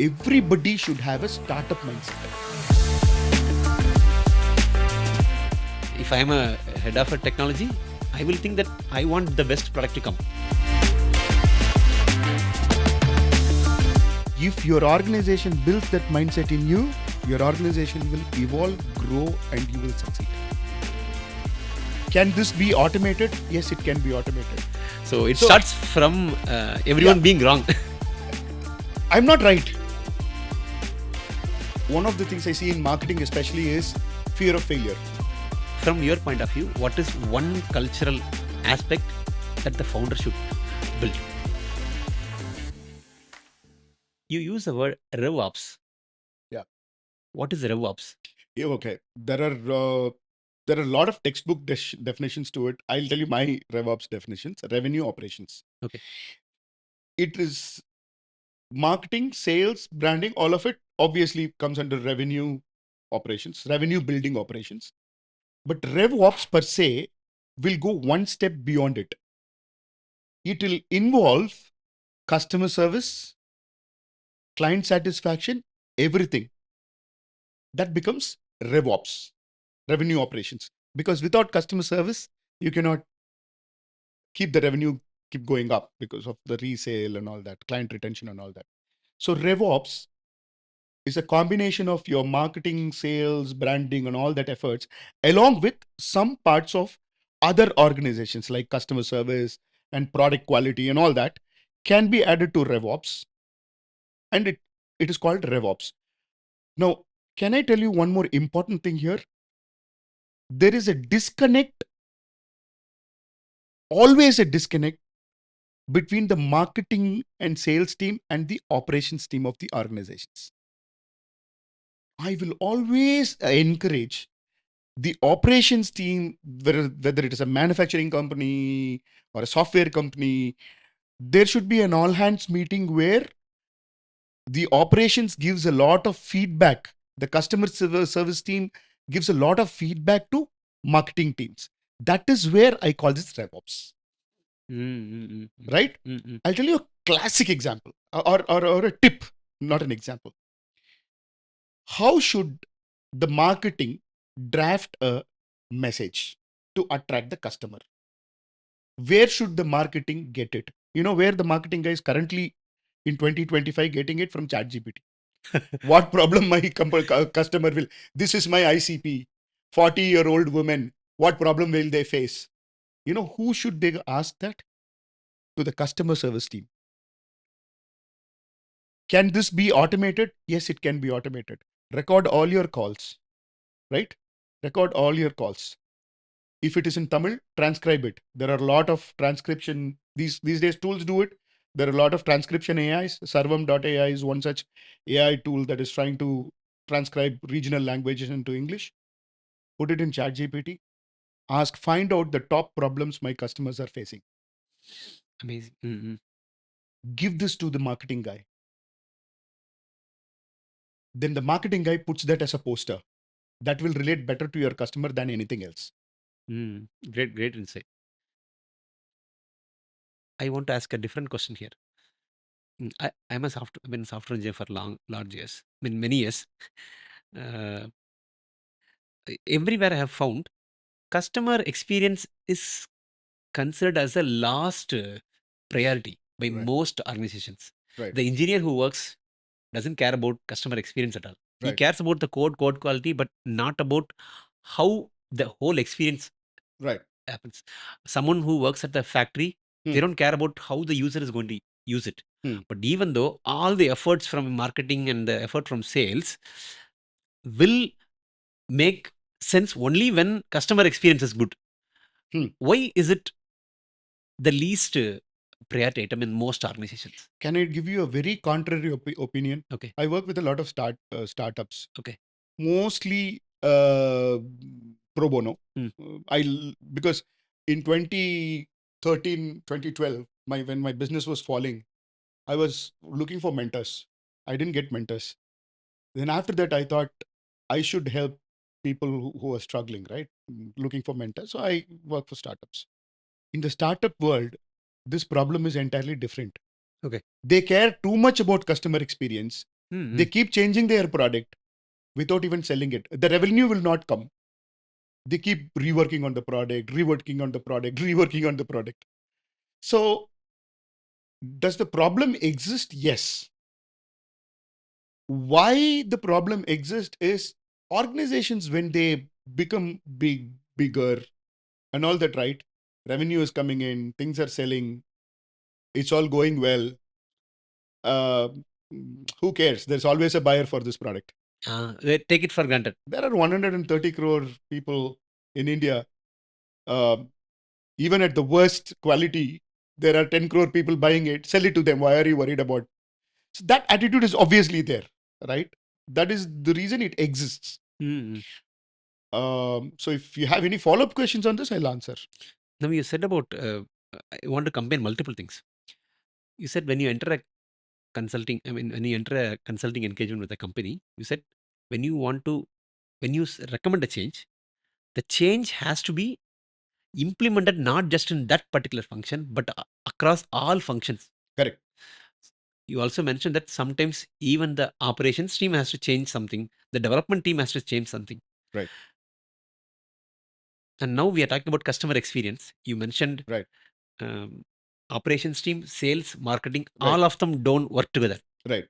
everybody should have a startup mindset. If I am a head of a technology, I will think that I want the best product to come. If your organization builds that mindset in you, your organization will evolve, grow, and you will succeed. Can this be automated? Yes, it can be automated. So it starts from everyone being wrong. I'm not right. One of the things I see in marketing especially is fear of failure. From your point of view, what is one cultural aspect that the founder should build? You use the word RevOps. Yeah. What is RevOps? Yeah, okay. There are a lot of textbook definitions to it. I'll tell you my RevOps definitions. Revenue operations. Okay. It is marketing, sales, branding, all of it obviously comes under revenue operations, revenue building operations. But RevOps per se will go one step beyond it. It will involve customer service, client satisfaction, everything. That becomes RevOps, revenue operations. Because without customer service, you cannot keep the revenue keep going up because of the resale and all that, client retention and all that. So RevOps is a combination of your marketing, sales, branding, and all that efforts, along with some parts of other organizations like customer service and product quality and all that can be added to RevOps. And it is called RevOps. Now, can I tell you one more important thing here? There is a disconnect, always a disconnect between the marketing and sales team and the operations team of the organizations. I will always encourage the operations team, whether it is a manufacturing company or a software company, there should be an all hands meeting where the operations gives a lot of feedback. The customer service team gives a lot of feedback to marketing teams. That is where I call this RevOps. Right? I'll tell you a classic example or a tip, not an example. How should the marketing draft a message to attract the customer? Where should the marketing get it? You know where the marketing guy is currently in 2025 getting it from ChatGPT. What problem my customer will? This is my ICP, 40-year-old woman. What problem will they face? You know, who should they ask that? To the customer service team. Can this be automated? Yes, it can be automated. Record all your calls, right? Record all your calls. If it is in Tamil, transcribe it. There are a lot of transcription. These days tools do it. There are a lot of transcription AIs. Sarvam.ai is one such AI tool that is trying to transcribe regional languages into English. Put it in ChatGPT. Find out the top problems my customers are facing. Amazing. Give this to the marketing guy. Then the marketing guy puts that as a poster. That will relate better to your customer than anything else. Great insight. I want to ask a different question here. I've been a software engineer for large years, many years. Everywhere I have found, customer experience is considered as a last priority by most organizations. Right. The engineer who works doesn't care about customer experience at all. He Right. cares about the code quality, but not about how the whole experience happens. Someone who works at the factory, they don't care about how the user is going to use it. But even though all the efforts from marketing and the effort from sales will make sense only when customer experience is good. Why is it the least priority item in most organizations? Can I give you a very contrary opinion? Okay. I work with a lot of startups. Okay. Mostly pro bono. Because in 2013, 2012, when my business was falling, I was looking for mentors. I didn't get mentors. Then after that, I thought I should help people who are struggling, right? Looking for mentors. So I work for startups. In the startup world, this problem is entirely different. Okay. They care too much about customer experience. They keep changing their product without even selling it. The revenue will not come. They keep reworking on the product, reworking on the product, reworking on the product. So, does the problem exist? Yes. Why the problem exists is organizations, when they become bigger and all that, right? Revenue is coming in, things are selling, it's all going well. Uh, who cares? There's always a buyer for this product. They take it for granted. There are 130 crore people in India. Even at the worst quality, there are 10 crore people buying it. Sell it to them. Why are you worried about? So that attitude is obviously there, right? That is the reason it exists. So if you have any follow-up questions on this, I'll answer. Now, you said about, I want to combine multiple things. You said when you enter a when you enter a consulting engagement with a company, you said when you recommend a change, the change has to be implemented not just in that particular function, but across all functions. Correct. You also mentioned that sometimes even the operations team has to change something, the development team has to change something. Right. And now we are talking about customer experience. You mentioned right. Operations team, sales, marketing, Right. all of them don't work together. Right.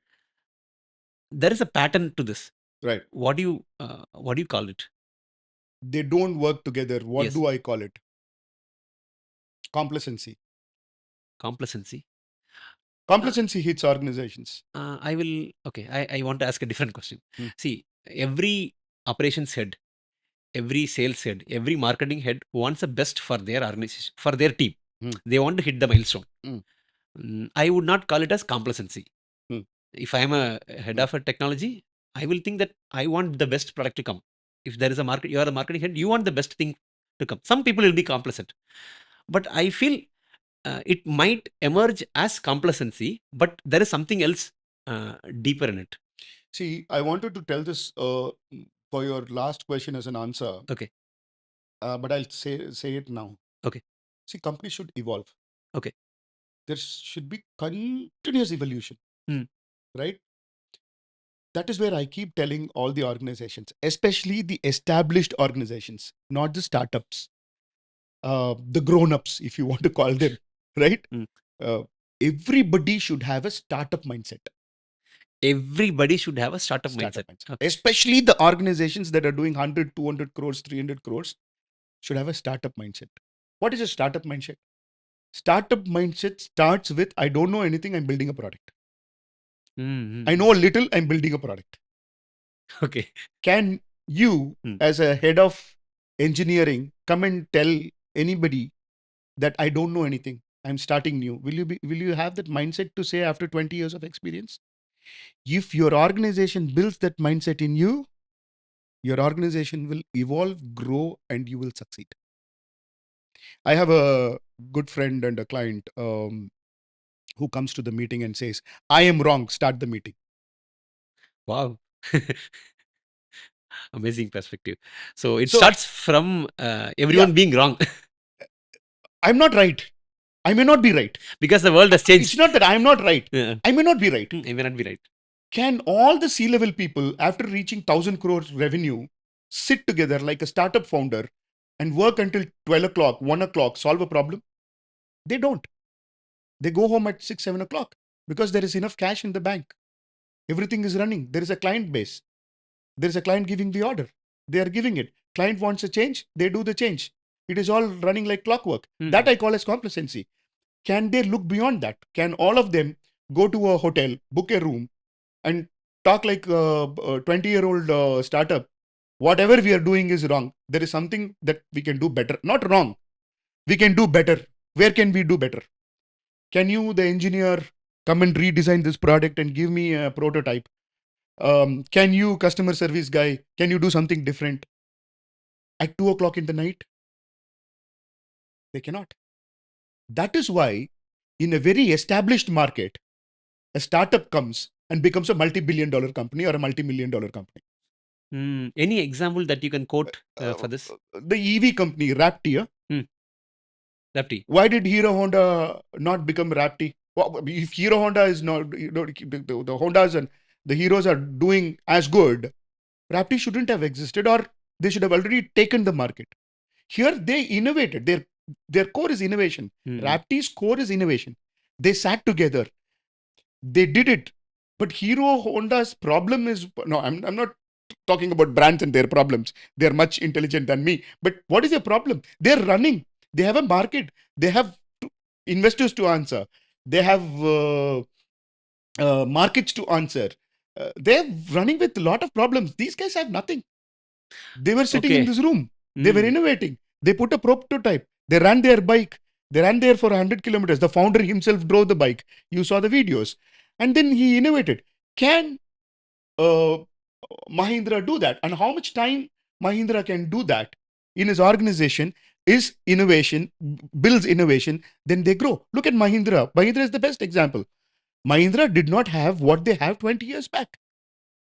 There is a pattern to this. Right. What do you call it? They don't work together. What Yes. do I call it? Complacency. Complacency. Complacency hits organizations. I want to ask a different question. Hmm. See, every operations head, every sales head, every marketing head wants the best for their organization, for their team. They want to hit the milestone. I would not call it as complacency. If I am a head of a technology, I will think that I want the best product to come. If there is a market, you are a marketing head, you want the best thing to come. Some people will be complacent, but I feel it might emerge as complacency, but there is something else deeper in it. See, I wanted to tell this for your last question as an answer. Okay. But I'll say it now. Okay. See, companies should evolve. Okay. There should be continuous evolution. Right? That is where I keep telling all the organizations, especially the established organizations, not the startups, the grown-ups, if you want to call them, right? Everybody should have a startup mindset. Everybody should have a startup mindset. Okay. Especially the organizations that are doing 100, 200 crores, 300 crores should have a startup mindset. What is a startup mindset? Startup mindset starts with, I don't know anything, I'm building a product. I know a little, I'm building a product. Okay. Can you, as a head of engineering, come and tell anybody that I don't know anything, I'm starting new? Will you have that mindset to say after 20 years of experience? If your organization builds that mindset in you, your organization will evolve, grow, and you will succeed. I have a good friend and a client who comes to the meeting and says, I am wrong, start the meeting. Wow. Amazing perspective. So it starts from everyone being wrong. I'm not right. I may not be right. Because the world has changed. It's not that I'm not right. I may not be right. I may not be right. Can all the C-level people, after reaching 1,000 crores revenue, sit together like a startup founder and work until 12 o'clock, 1 o'clock, solve a problem? They don't. They go home at 6, 7 o'clock because there is enough cash in the bank. Everything is running. There is a client base. There is a client giving the order. They are giving it. Client wants a change. They do the change. It is all running like clockwork. That I call as complacency. Can they look beyond that? Can all of them go to a hotel, book a room, and talk like a 20-year-old startup? Whatever we are doing is wrong. There is something that we can do better. Not wrong. We can do better. Where can we do better? Can you, the engineer, come and redesign this product and give me a prototype? Can you, customer service guy, can you do something different? At 2 o'clock in the night? They cannot. That is why in a very established market, a startup comes and becomes a multi-billion-dollar company or a multi-million-dollar company. Any example that you can quote for this? The EV company, Rapido. Rapido. Why did Hero Honda not become Rapido? Well, if Hero Honda is not, the Hondas the heroes are doing as good, Rapti shouldn't have existed, or they should have already taken the market. Here they innovated. Their core is innovation. Rapti's core is innovation. They sat together. They did it. But Hero Honda's problem is, no, I'm not talking about brands and their problems. They're much intelligent than me. But what is their problem? They're running. They have a market. They have investors to answer. They have markets to answer. They're running with a lot of problems. These guys have nothing. They were sitting in this room. They were innovating. They put a prototype. They ran their bike. They ran there for 100 kilometers. The founder himself drove the bike. You saw the videos. And then he innovated. Can Mahindra do that? And how much time Mahindra can do that in his organization is innovation, builds innovation, then they grow. Look at Mahindra. Mahindra is the best example. Mahindra did not have what they have 20 years back.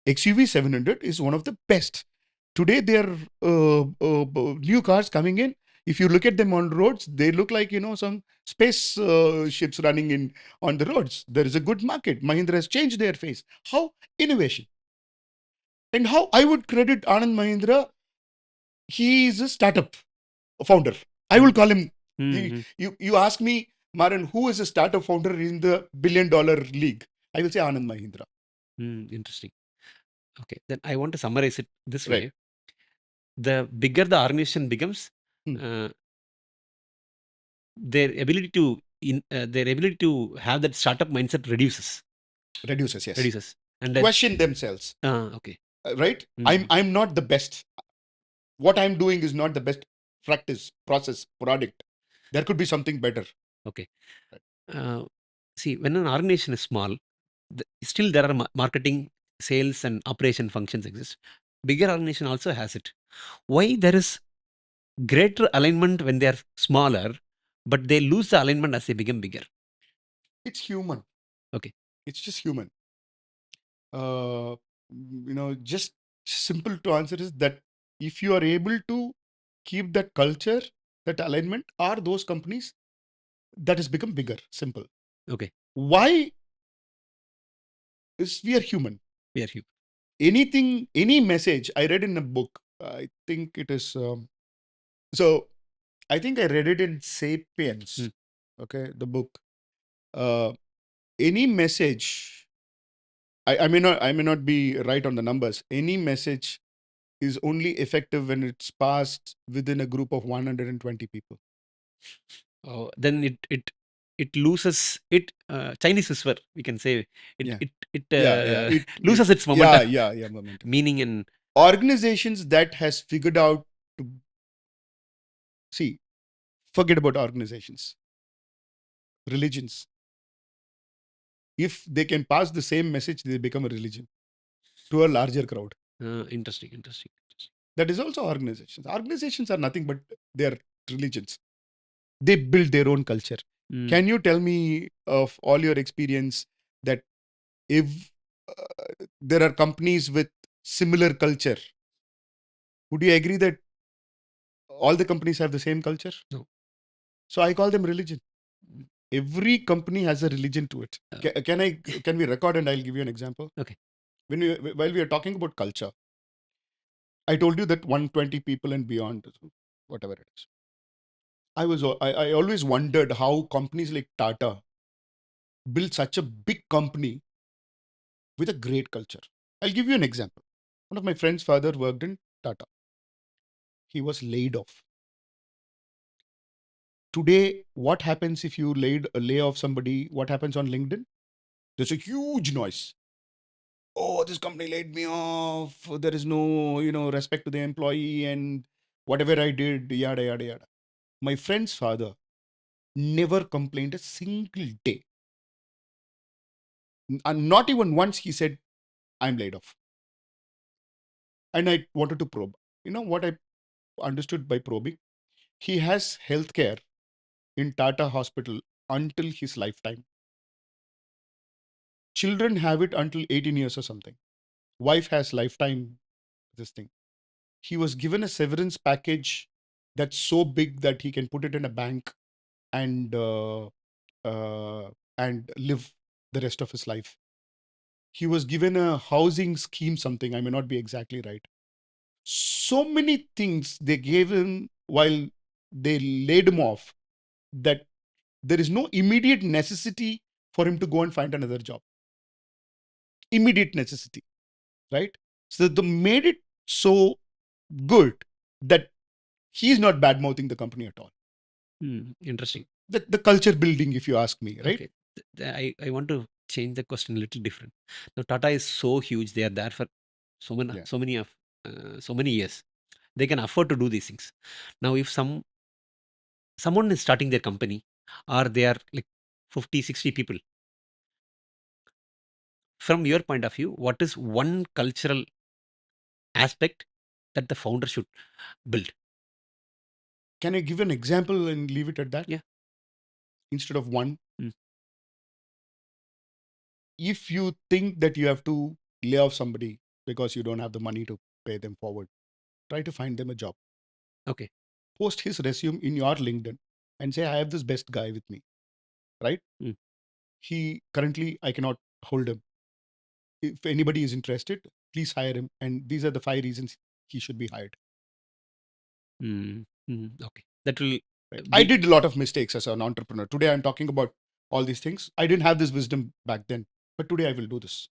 XUV 700 is one of the best. Today, there are new cars coming in. If you look at them on roads, they look like, some space ships running in on the roads. There is a good market. Mahindra has changed their face. How? Innovation. And how I would credit Anand Mahindra, he is a startup founder. I will call him. You ask me, Maran, who is a startup founder in the $1 billion league? I will say Anand Mahindra. Interesting. Okay, then I want to summarize it this way. The bigger the organization becomes, their ability to have that startup mindset reduces. Yes. And question themselves. Okay. Right? I'm not the best. What I'm doing is not the best practice, process, product. There could be something better. Okay. See, when an organization is small, still there are marketing, sales, and operation functions exist. Bigger organization also has it. Why there is greater alignment when they are smaller, but they lose the alignment as they become bigger? It's human. Okay. It's just human. Just simple to answer is that if you are able to keep that culture, that alignment, are those companies that has become bigger. Simple. Okay. Why? Is we are human. We are human. Anything, any message I read in a book, I think it is. So I think I read it in Sapiens. Okay, the book. Any message, I may not be right on the numbers. Any message is only effective when it's passed within a group of 120 people. Oh, then it loses it. Chinese whisper, we can say it loses its momentum. Momentum. Meaning in organizations that has figured out to see. Forget about organizations. Religions. If they can pass the same message, they become a religion to a larger crowd. Interesting. That is also organizations. Organizations are nothing but their religions. They build their own culture. Can you tell me of all your experience that if there are companies with similar culture, would you agree that all the companies have the same culture? No. So I call them religion. Every company has a religion to it. Can we record and I'll give you an example? Okay. While we are talking about culture, I told you that 120 people and beyond, whatever it is. I always wondered how companies like Tata build such a big company with a great culture. I'll give you an example. One of my friend's father worked in Tata. He was laid off. Today, what happens if you lay off somebody? What happens on LinkedIn? There's a huge noise. Oh, this company laid me off. There is no, respect to the employee, and whatever I did, yada, yada, yada. My friend's father never complained a single day. And not even once he said, I'm laid off. And I wanted to probe. You know what I understood by probing? He has healthcare in Tata Hospital until his lifetime. Children have it until 18 years or something. Wife has lifetime this thing. He was given a severance package that's so big that he can put it in a bank and live the rest of his life. He was given a housing scheme, something. I may not be exactly right. So many things they gave him while they laid him off, that there is no immediate necessity for him to go and find another job. Immediate necessity, right? So they made it so good that he's not bad mouthing the company at all. Interesting. The culture building, if you ask me, right? Okay. I want to change the question a little different. Now, Tata is so huge; they are there for Yeah. so many years. They can afford to do these things. Now, if someone is starting their company, or they are like 50, 60 people, from your point of view, what is one cultural aspect that the founder should build? Can I give an example and leave it at that? Yeah. Instead of one, Mm. if you think that you have to lay off somebody because you don't have the money to pay them forward, try to find them a job. Okay. Post his resume in your LinkedIn and say, I have this best guy with me, right? Mm. He currently, I cannot hold him. If anybody is interested, please hire him. And these are the 5 reasons he should be hired. Okay. That will Right? I be. did a lot of mistakes as an entrepreneur. Today, I'm talking about all these things. I didn't have this wisdom back then, but today I will do this.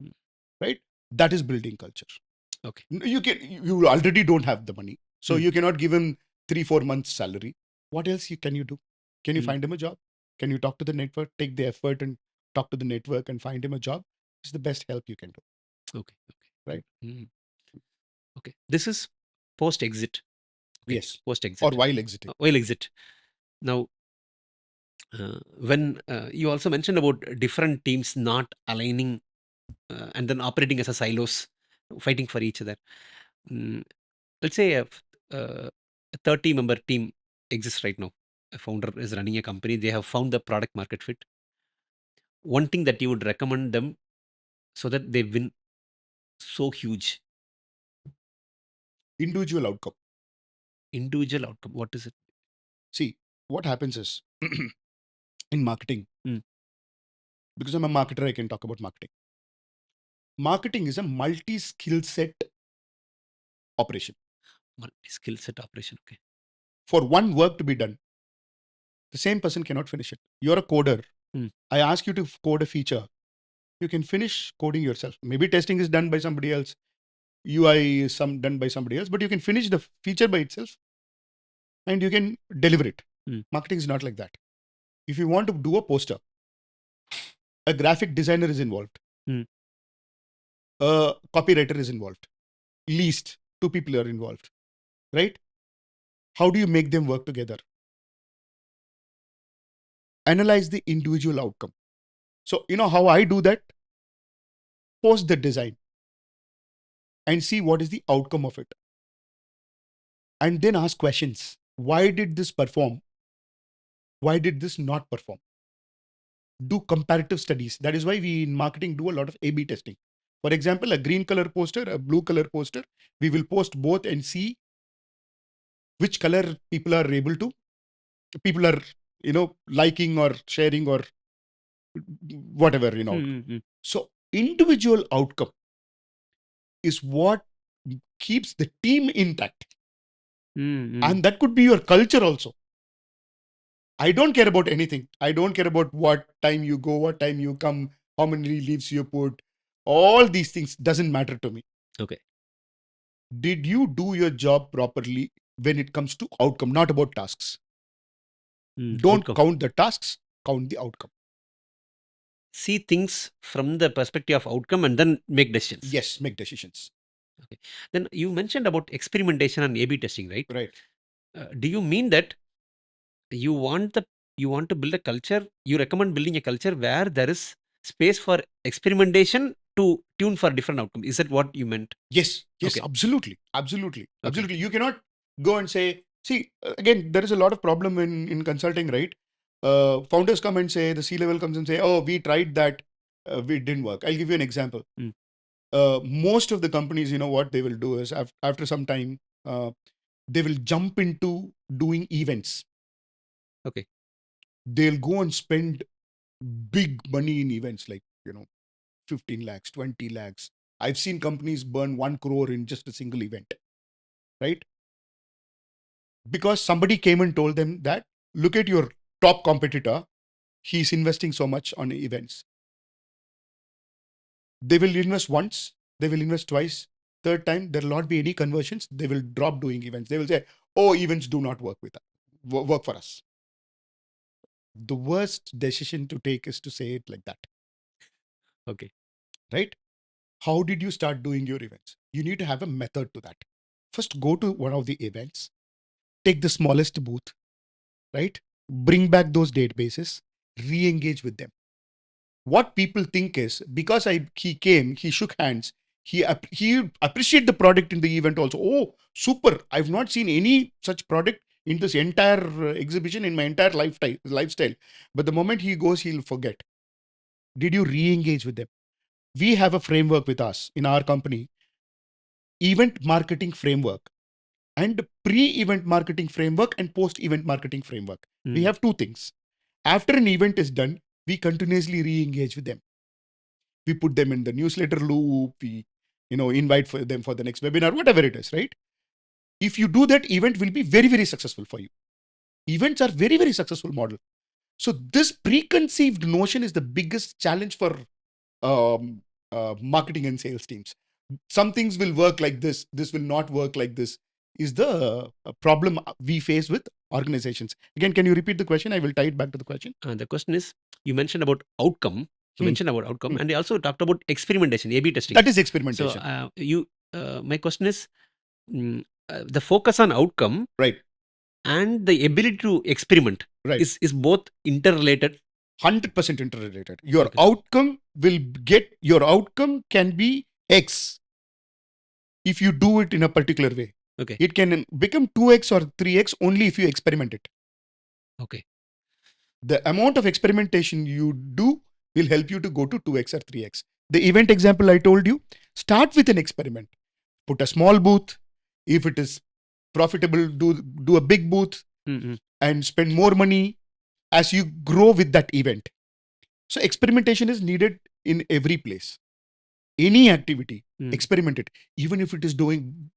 Mm. Right? That is building culture. Okay. You already don't have the money, so Mm. you cannot give him 3-4 months salary. What else can you do? Can you Mm. find him a job? Can you talk to the network, take the effort and talk to the network and find him a job? It's the best help you can do. Okay. Right? Okay. This is post exit. Okay. Yes. Post Or exit. while exiting. While exit. Now, when you also mentioned about different teams not aligning and then operating as a silos, fighting for each other. Let's say a 30-member team exists right now. A founder is running a company. They have found the product market fit. One thing that you would recommend them so that they win so huge. Individual outcome. Individual outcome. What is it? See, what happens is in marketing, Mm. because I'm a marketer, I can talk about marketing. Marketing is a multi-skill set operation. Skill set operation. Okay. For one work to be done, the same person cannot finish it. You're a coder. Mm. I ask you to code a feature. You can finish coding yourself. Maybe testing is done by somebody else. UI is done by somebody else, but you can finish the feature by itself and you can deliver it. Mm. Marketing is not like that. If you want to do a poster, a graphic designer is involved. Mm. A copywriter is involved. Least 2 people are involved, right? How do you make them work together? Analyze the individual outcome. So, you know how I do that? Post the design and see what is the outcome of it. And then ask questions. Why did this perform? Why did this not perform? Do comparative studies. That is why we in marketing do a lot of A/B testing. For example, a green color poster, a blue color poster, we will post both and see which color people are liking or sharing or whatever. So individual outcome is what keeps the team intact. And that could be your culture also. I don't care about anything. I don't care about what time you go, what time you come, how many leaves you put. All these things doesn't matter to me. Okay. Did you do your job properly when it comes to outcome, not about tasks? Don't Outcome. count the tasks, count the outcome. See things from the perspective of outcome and then make decisions. Yes, make decisions. Okay. Then you mentioned about experimentation and A/B testing, right? Right. Do you mean that you want to build a culture? You recommend building a culture where there is space for experimentation to tune for different outcomes. Is that what you meant? Yes, Okay. absolutely. You cannot go and say, see, again, there is a lot of problem in consulting, right? Founders come and say, the C-level comes and say, oh, we tried that, it didn't work. I'll give you an example. Most of the companies, you know what they will do is after some time, they will jump into doing events. Okay. They'll go and spend big money in events, like, 15 lakhs, 20 lakhs. I've seen companies burn 1 crore in just a single event, right? Because somebody came and told them that, look at your top competitor, he's investing so much on events. They will invest once, they will invest twice, third time, there will not be any conversions. They will drop doing events. They will say, oh, events do not work for us. The worst decision to take is to say it like that. Okay. Right? How did you start doing your events? You need to have a method to that. First, go to one of the events, take the smallest booth, right? Bring back those databases, re-engage with them. What people think is, because he came, he shook hands, he appreciate the product in the event also. Oh, super! I've not seen any such product in this entire exhibition in my entire lifestyle. But the moment he goes, he'll forget. Did you re-engage with them? We have a framework with us in our company, event marketing framework, and pre-event marketing framework and post-event marketing framework. We have two things. After an event is done, we continuously re-engage with them. We put them in the newsletter loop. We, invite them for the next webinar, whatever it is, right? If you do that, event will be very, very successful for you. Events are very, very successful model. So this preconceived notion is the biggest challenge for marketing and sales teams. Some things will work like this. This will not work like this. Is the problem we face with organizations. Again, can you repeat the question? I will tie it back to the question. The question is, you mentioned about outcome. And you also talked about experimentation, A/B testing. That is experimentation. So my question is, the focus on outcome, right, and the ability to experiment, right, is both interrelated. 100% interrelated. Your outcome can be X if you do it in a particular way. Okay. It can become 2X or 3X only if you experiment it. Okay. The amount of experimentation you do will help you to go to 2X or 3X. The event example I told you, start with an experiment. Put a small booth. If it is profitable, do a big booth and spend more money as you grow with that event. So experimentation is needed in every place. Any activity, experiment it, even if it is doing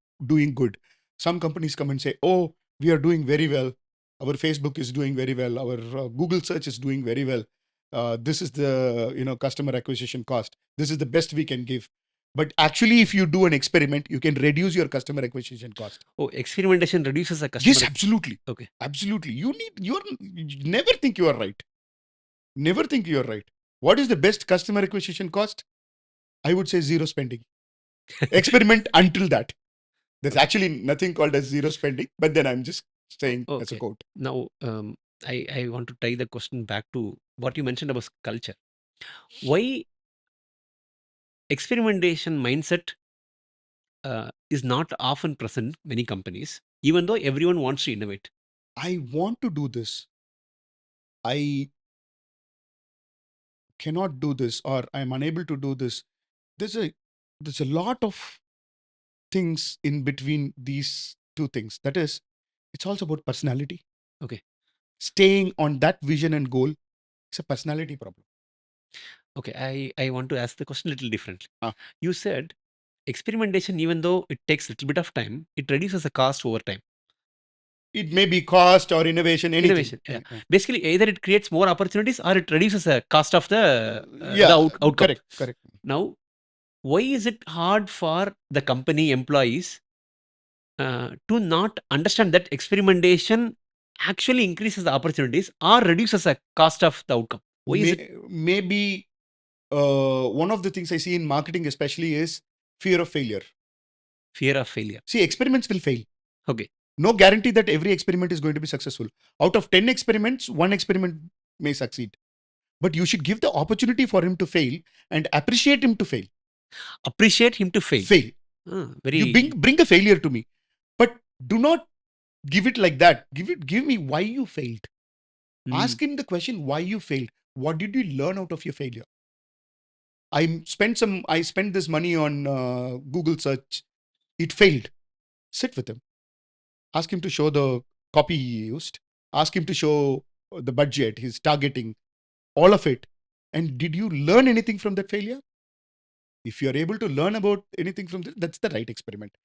good. Some companies come and say, oh, we are doing very well. Our Facebook is doing very well. Our Google search is doing very well. This is the customer acquisition cost. This is the best we can give. But actually, if you do an experiment, you can reduce your customer acquisition cost. Oh, experimentation reduces the customer. Yes, absolutely. Okay. Absolutely. You never think you are right. Never think you are right. What is the best customer acquisition cost? I would say zero spending. Experiment until that. There's actually nothing called as zero spending, but then I'm just saying as a quote. Now, I want to tie the question back to what you mentioned about culture. Why experimentation mindset is not often present in many companies, even though everyone wants to innovate? I want to do this. I cannot do this, or I'm unable to do this. There's a lot of things in between these two things. That is, it's also about personality. Okay. Staying on that vision and goal, it's a personality problem. Okay, I want to ask the question a little differently. You said experimentation, even though it takes a little bit of time, it reduces the cost over time. It may be cost or innovation, anything. Innovation, yeah. Basically, either it creates more opportunities or it reduces the cost of the outcome. Correct. Now, why is it hard for the company employees to not understand that experimentation actually increases the opportunities or reduces the cost of the outcome? Why is it? Maybe one of the things I see in marketing especially is fear of failure. Fear of failure. See, experiments will fail. Okay. No guarantee that every experiment is going to be successful. Out of 10 experiments, 1 experiment may succeed. But you should give the opportunity for him to fail and appreciate him to fail. Appreciate him to fail. Fail. You bring the failure to me. But do not give it like that. Give me why you failed. Ask him the question why you failed. What did you learn out of your failure? I spent this money on Google search. It failed. Sit with him. Ask him to show the copy he used. Ask him to show the budget, his targeting, all of it. And did you learn anything from that failure? If you are able to learn about anything from this, that's the right experiment.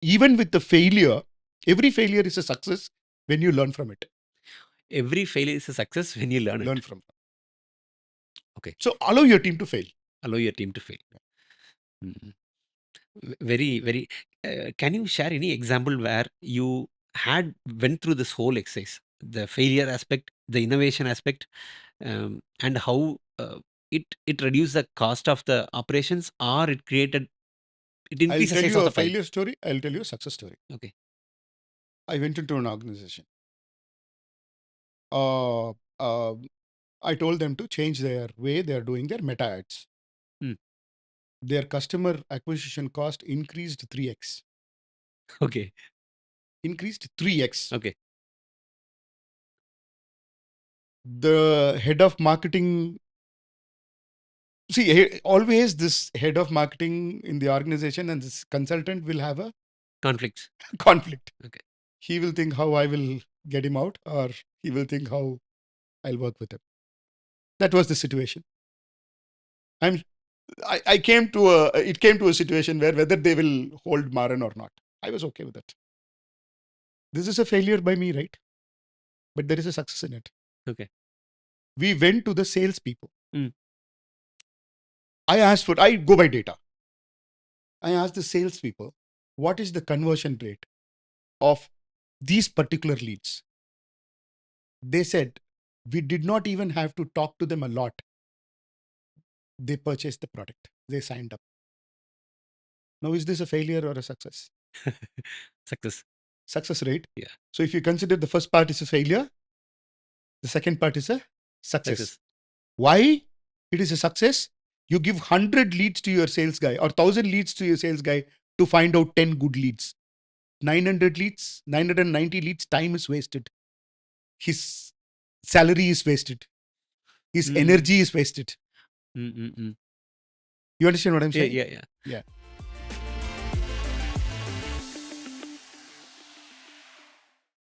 Even with the failure, every failure is a success when you learn from it. Every failure is a success when you learn Learn it. from it. Okay. So allow your team to fail. Allow your team to fail. Very, very. Can you share any example where you had went through this whole exercise, the failure aspect, the innovation aspect, and how it reduced the cost of the operations, or it I'll increased the tell size you of a the pie? failure story. I'll tell you a success story. Okay. I went into an organization. Uh, uh, I told them to change their way they are doing their meta ads. Their customer acquisition cost increased 3x. Okay. Increased 3x. Okay. The head of marketing, always this head of marketing in the organization and this consultant will have a Conflicts. conflict. Okay. He will think how I will get him out, or he will think how I'll work with him. That was the situation. I came to it came to a situation where whether they will hold Maran or not, I was okay with it. This is a failure by me, right? But there is a success in it. Okay. We went to the salespeople. Mm. I go by data. I asked the salespeople, what is the conversion rate of these particular leads? They said, we did not even have to talk to them a lot. They purchased the product. They signed up. Now, is this a failure or a success? Success. Success rate. Yeah. So if you consider the first part is a failure, the second part is a success. Why it is a success? You give 100 leads to your sales guy or 1,000 leads to your sales guy to find out 10 good leads. 900 leads, 990 leads, time is wasted. His salary is wasted. His energy is wasted. You understand what I'm saying? Yeah.